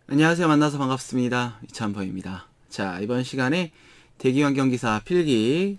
안녕하세요. 만나서 반갑습니다. 이찬범입니다. 자, 이번 시간에 대기환경기사 필기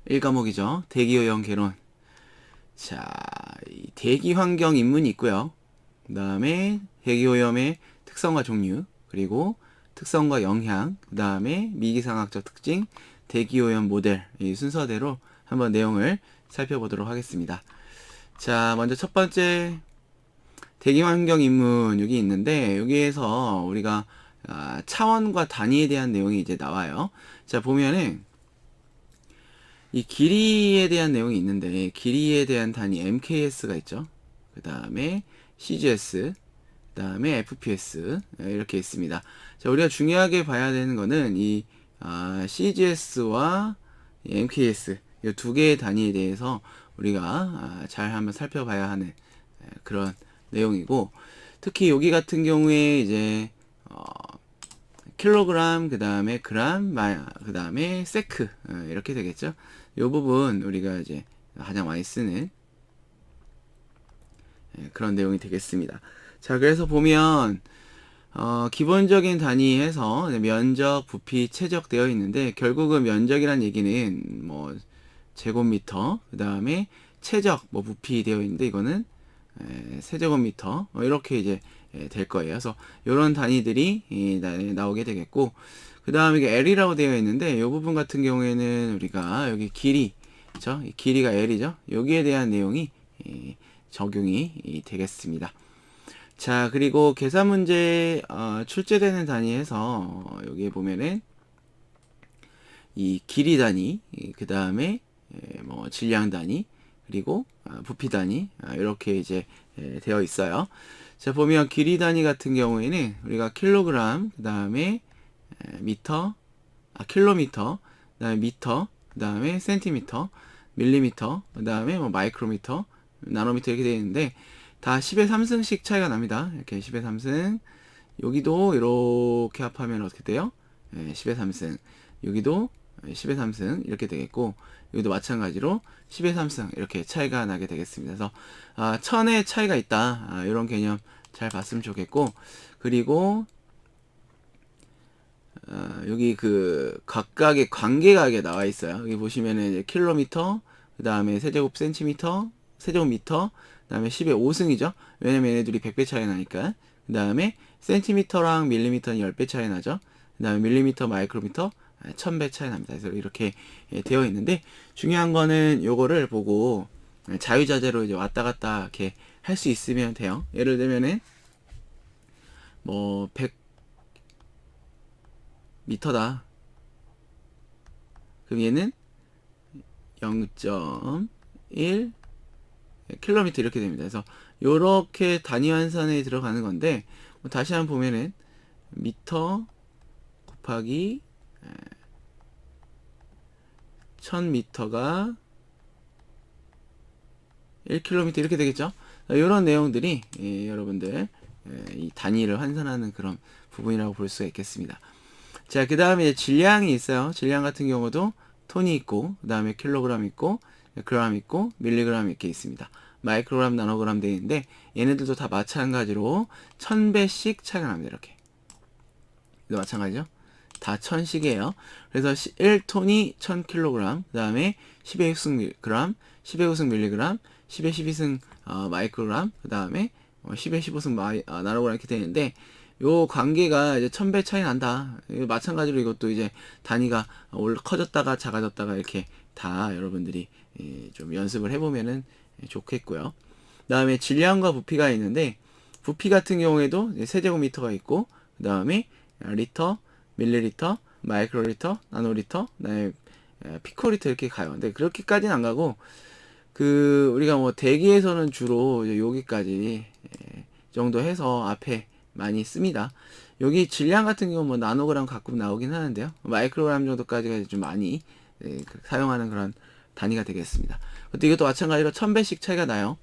1과목이죠. 대기오염 개론. 자, 이 대기환경 입문이 있고요. 그 다음에 대기오염의 특성과 종류, 그리고 특성과 영향, 그 다음에 미기상학적 특징, 대기오염 모델, 이 순서대로 한번 내용을 살펴보도록 하겠습니다. 자, 먼저 첫 번째 대기환경 입문 여기 있는데, 여기에서 우리가 차원과 단위에 대한 내용이 이제 나와요. 자, 보면은 이 길이에 대한 내용이 있는데, 길이에 대한 단위 MKS가 있죠. 그 다음에 CGS, 그 다음에 FPS 이렇게 있습니다. 자, 우리가 중요하게 봐야 되는 거는 이 CGS와 MKS 이 두 개의 단위에 대해서 우리가 잘 한번 살펴봐야 하는 그런 내용이고, 특히 여기 같은 경우에 이제 킬로그램, 그 다음에 그램, 그 다음에 세크 이렇게 되겠죠. 이 부분 우리가 이제 가장 많이 쓰는 그런 내용이 되겠습니다. 자, 그래서 보면 기본적인 단위에서 면적, 부피, 최적 되어 있는데, 결국은 면적이란 얘기는 뭐 제곱미터, 그 다음에 최적, 뭐 부피 되어 있는데, 이거는 세제곱미터 이렇게 이제 될 거예요. 그래서 이런 단위들이 나오게 되겠고, 그 다음에 이게 L이라고 되어 있는데, 이 부분 같은 경우에는 우리가 여기 길이, 그죠? 길이가 L이죠. 여기에 대한 내용이 적용이 되겠습니다. 자, 그리고 계산 문제 출제되는 단위에서 여기에 보면은 이 길이 단위, 그 다음에 뭐 질량 단위, 그리고 부피 단위 이렇게 이제 되어 있어요. 자, 보면 길이 단위 같은 경우에는 우리가 킬로그램, 그 다음에 미터, 킬로미터, 그 다음에 미터, 그 다음에 센티미터, 밀리미터, 그 다음에 뭐 마이크로미터, 나노미터 이렇게 되어 있는데, 다 10의 3승씩 차이가 납니다. 이렇게 10의 3승. 여기도 이렇게 합하면 어떻게 돼요? 10의 3승. 여기도 10의 3승 이렇게 되겠고, 여기도 마찬가지로 10의 3승 이렇게 차이가 나게 되겠습니다. 그래서 1000의 차이가 있다. 이런 개념 잘 봤으면 좋겠고, 그리고 여기 그 각각의 관계가 이게 나와 있어요. 여기 보시면은 이제 킬로미터, 그 다음에 세제곱 센티미터, 세제곱미터, 그 다음에 10의 5승이죠. 왜냐면 얘네들이 100배 차이 나니까. 그 다음에 센티미터랑 밀리미터는 10배 차이 나죠. 그 다음에 밀리미터, 마이크로미터 1000배 차이 납니다. 그래서 이렇게 되어 있는데, 중요한 거는 요거를 보고 자유자재로 이제 왔다 갔다 이렇게 할 수 있으면 돼요. 예를 들면은 뭐 100m다. 그럼 얘는 0.1 킬로미터 이렇게 됩니다. 그래서 요렇게 단위 환산에 들어가는 건데, 다시 한번 보면은 미터 곱하기 1000m가 1km 이렇게 되겠죠. 이런 내용들이 여러분들 이 단위를 환산하는 그런 부분이라고 볼 수가 있겠습니다. 자, 그 다음에 질량이 있어요. 질량 같은 경우도 톤이 있고, 그 다음에 킬로그램 있고, 그램 있고, 밀리그램 이렇게 있습니다. 마이크로그램, 나노그램 되어 있는데, 얘네들도 다 마찬가지로 1000배씩 차이가 납니다. 이렇게. 이도 마찬가지죠. 다 1000씩이에요. 그래서 1톤이 1000kg, 그 다음에 10의 6승 그램, 10의 5승 밀리그램, 10의 12승 마이크로그램, 그 다음에 10의 15승 나노그램 이렇게 되는데, 요 관계가 이제 1000배 차이 난다. 마찬가지로 이것도 이제 단위가 커졌다가 작아졌다가 이렇게 다 여러분들이 좀 연습을 해보면은 좋겠고요. 그 다음에 질량과 부피가 있는데, 부피 같은 경우에도 세제곱미터가 있고, 그 다음에 리터, 밀리리터, 마이크로리터, 나노리터, 그다음에 피코리터 이렇게 가요. 근데 그렇게까지는 안 가고, 그 우리가 뭐 대기에서는 주로 여기까지 정도 해서 앞에 많이 씁니다. 여기 질량 같은 경우 뭐 나노그램 가끔 나오긴 하는데요. 마이크로그램 정도까지가 좀 많이 사용하는 그런 단위가 되겠습니다. 근데 이것도 마찬가지로 1000배씩 차이가 나요.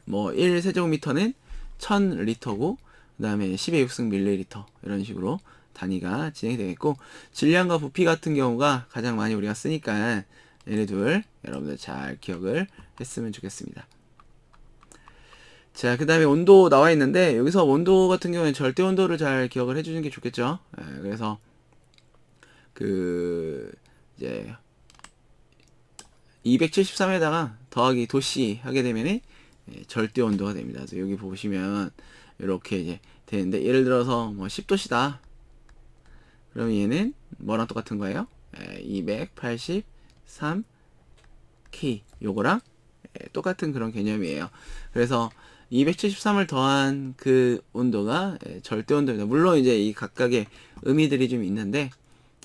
뭐 1세제곱미터는 1000리터고, 그 다음에 10의 6승 밀리리터 이런 식으로 단위가 진행이 되겠고, 질량과 부피 같은 경우가 가장 많이 우리가 쓰니까 얘네들 여러분들 잘 기억을 했으면 좋겠습니다. 자, 그 다음에 온도 나와 있는데, 여기서 온도 같은 경우에는 절대 온도를 잘 기억을 해주는 게 좋겠죠. 그래서, 그, 이제, 273에다가 더하기 도씨 하게 되면은, 절대 온도가 됩니다. 그래서 여기 보시면, 이렇게 이제 되는데, 예를 들어서, 뭐, 10도씨다. 그럼 얘는 뭐랑 똑같은 거예요? 283 K. 요거랑 똑같은 그런 개념이에요. 그래서 273을 더한 그 온도가 절대 온도입니다. 물론 이제 이 각각의 의미들이 좀 있는데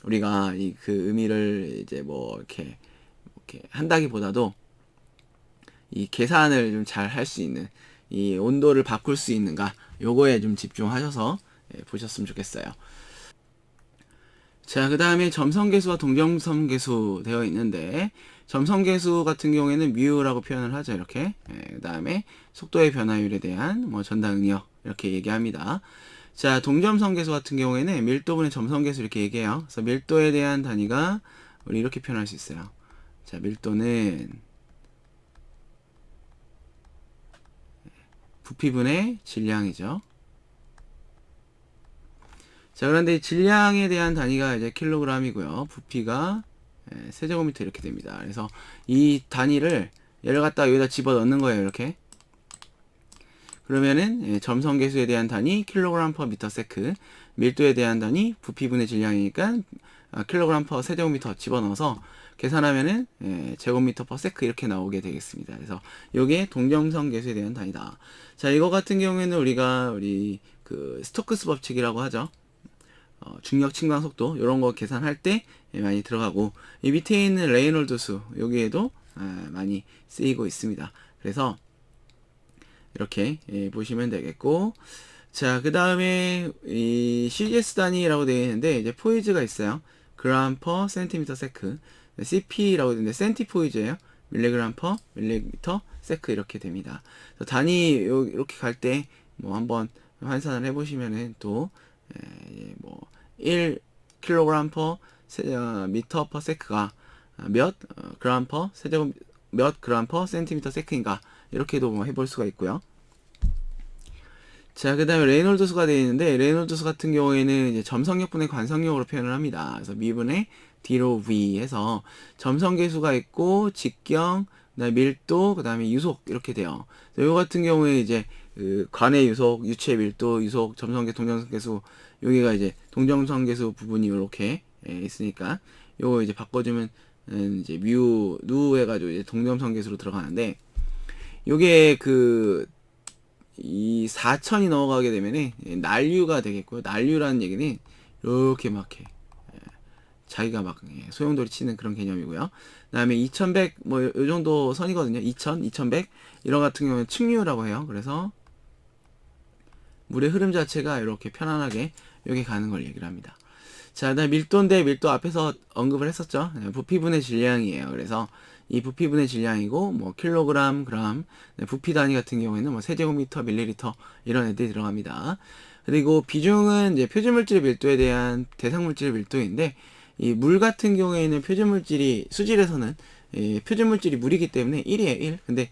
우리가 이 그 의미를 이제 뭐 이렇게 한다기보다도 이 계산을 좀 잘 할 수 있는 이 온도를 바꿀 수 있는가 요거에 좀 집중하셔서 보셨으면 좋겠어요. 자, 그 다음에 점성계수와 동점성계수 되어 있는데 점성계수 같은 경우에는 뮤라고 표현을 하죠. 이렇게. 그 다음에 속도의 변화율에 대한 뭐 전당 응력 이렇게 얘기합니다. 자, 동점성계수 같은 경우에는 밀도분의 점성계수 이렇게 얘기해요. 그래서 밀도에 대한 단위가 우리 이렇게 표현할 수 있어요. 자, 밀도는 부피분의 질량이죠. 자, 그런데 질량에 대한 단위가 이제 킬로그램이고요. 부피가 세제곱미터 이렇게 됩니다. 그래서 이 단위를 얘를 갖다 여기다 집어 넣는 거예요. 이렇게. 그러면은 점성계수에 대한 단위 킬로그램 퍼 미터 세크, 밀도에 대한 단위 부피분의 질량이니까 킬로그램 퍼 세제곱미터 집어넣어서 계산하면은 제곱미터 퍼 세크 이렇게 나오게 되겠습니다. 그래서 이게 동점성계수에 대한 단위다. 자, 이거 같은 경우에는 우리 그 스토크스 법칙이라고 하죠. 중력 침강 속도 이런 거 계산할 때 많이 들어가고 이 밑에 있는 레이놀드 수 여기에도 많이 쓰이고 있습니다. 그래서 이렇게 보시면 되겠고 자, 그 다음에 이 CGS 단위라고 되어 있는데 이제 포이즈가 있어요. 그램 퍼 센티미터 세크 CP라고 되어 있는데 센티포이즈예요. 밀리그램 퍼 밀리미터 세크 이렇게 됩니다. 단위 이렇게 갈 때 뭐 한번 환산을 해보시면은 또 뭐 1kg 퍼 미터 퍼 세크가 몇 그램 퍼 세제곱 몇 그램 퍼 센티미터 세크인가 이렇게도 뭐 해볼 수가 있고요. 자, 그 다음에 레이놀드 수가 되어 있는데 레이놀드 수 같은 경우에는 이제 점성력분의 관성력으로 표현을 합니다. 그래서 미분의 D로 V 해서 점성계수가 있고 직경, 그다음에 밀도, 그다음에 유속 이렇게 돼요. 요 같은 경우에 이제 그 관의 유속, 유체 밀도, 유속, 점성계수, 동점성계수 여기가 이제 동점성계수 부분이 이렇게 있으니까 요거 이제 바꿔주면 이제 뮤, 누 해가지고 이제 동점성계수로 들어가는데 요게 이 4천이 넘어가게 되면은 난류가 되겠고요. 난류라는 얘기는 이렇게 막 해. 자기가 막 소용돌이 치는 그런 개념이고요. 그다음에 2100 뭐 요 정도 선이거든요. 2000, 2100 이런 같은 경우는 측류라고 해요. 그래서 물의 흐름 자체가 이렇게 편안하게 여기 가는 걸 얘기를 합니다. 자, 그다음 밀도인데 밀도 앞에서 언급을 했었죠. 부피분의 질량이에요. 그래서 이 부피분의 질량이고 뭐 킬로그램, 그램, 부피 단위 같은 경우에는 뭐 세제곱미터, 밀리리터 이런 애들이 들어갑니다. 그리고 비중은 이제 표준물질의 밀도에 대한 대상물질의 밀도인데 이 물 같은 경우에는 표준물질이 수질에서는 표준물질이 물이기 때문에 1이에요. 1. 근데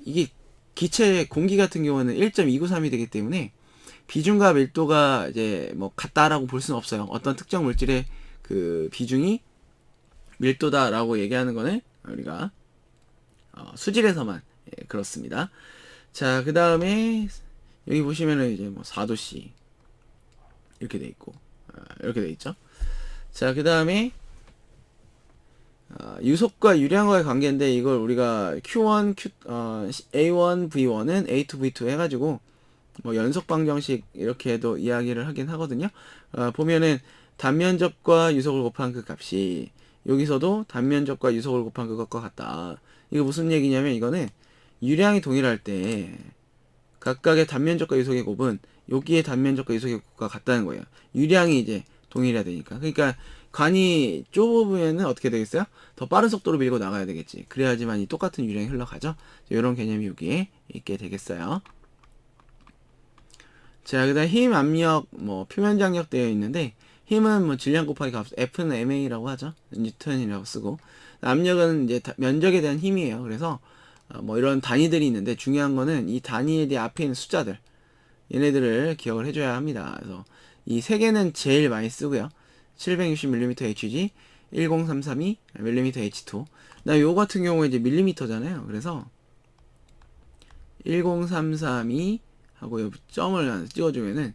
이게 기체 공기 같은 경우는 1.293이 되기 때문에 비중과 밀도가 이제 뭐 같다라고 볼 수는 없어요. 어떤 특정 물질의 그 비중이 밀도다라고 얘기하는 거는 우리가 수질에서만 그렇습니다. 자, 그 다음에 여기 보시면은 이제 뭐 4도씨 이렇게 돼 있고 이렇게 돼 있죠. 자, 그 다음에 유속과 유량과의 관계인데 이걸 우리가 Q1, A1, V1은 A2, V2 해가지고 뭐 연속 방정식 이렇게도 이야기를 하긴 하거든요. 보면은 단면적과 유속을 곱한 그 값이 여기서도 단면적과 유속을 곱한 그것과 같다. 이거 무슨 얘기냐면 이거는 유량이 동일할 때 각각의 단면적과 유속의 곱은 여기에 단면적과 유속의 곱과 같다는 거예요. 유량이 이제 동일해야 되니까. 그러니까 관이 좁으면은 어떻게 되겠어요? 더 빠른 속도로 밀고 나가야 되겠지. 그래야지만 이 똑같은 유량이 흘러가죠. 이런 개념이 여기에 있게 되겠어요. 자, 그 다음 힘, 압력, 뭐 표면 장력 되어 있는데 힘은 뭐 질량 곱하기 값, F는 MA라고 하죠. 뉴턴이라고 쓰고 압력은 이제 면적에 대한 힘이에요. 그래서 뭐 이런 단위들이 있는데 중요한 거는 이 단위에 대해 앞에 있는 숫자들 얘네들을 기억을 해줘야 합니다. 그래서 이 세 개는 제일 많이 쓰고요. 760mm HG, 10332mm H2. 나 요 같은 경우에 이제 밀리미터잖아요. 그래서 10332 하고 요 점을 찍어주면은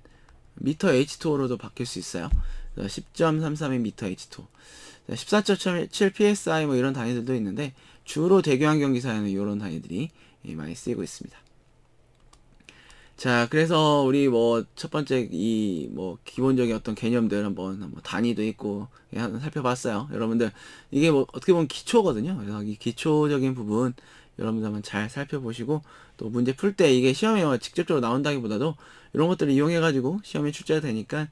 미터 H2로도 바뀔 수 있어요. 10.332 미터 H2. 14.7 psi 뭐 이런 단위들도 있는데 주로 대교환 경기사에는 이런 단위들이 많이 쓰이고 있습니다. 자, 그래서 우리 뭐 첫 번째 이 뭐 기본적인 어떤 개념들 한번 뭐 단위도 있고 한번 살펴봤어요. 여러분들 이게 뭐 어떻게 보면 기초거든요. 그래서 이 기초적인 부분 여러분들 한번 잘 살펴보시고 또 문제 풀 때 이게 시험에 직접적으로 나온다기보다도 이런 것들을 이용해 가지고 시험에 출제가 되니까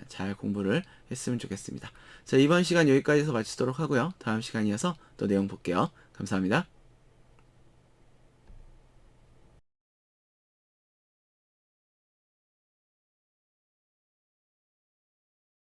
잘 공부를 했으면 좋겠습니다. 자, 이번 시간 여기까지서 마치도록 하고요. 다음 시간 이어서 또 내용 볼게요. 감사합니다.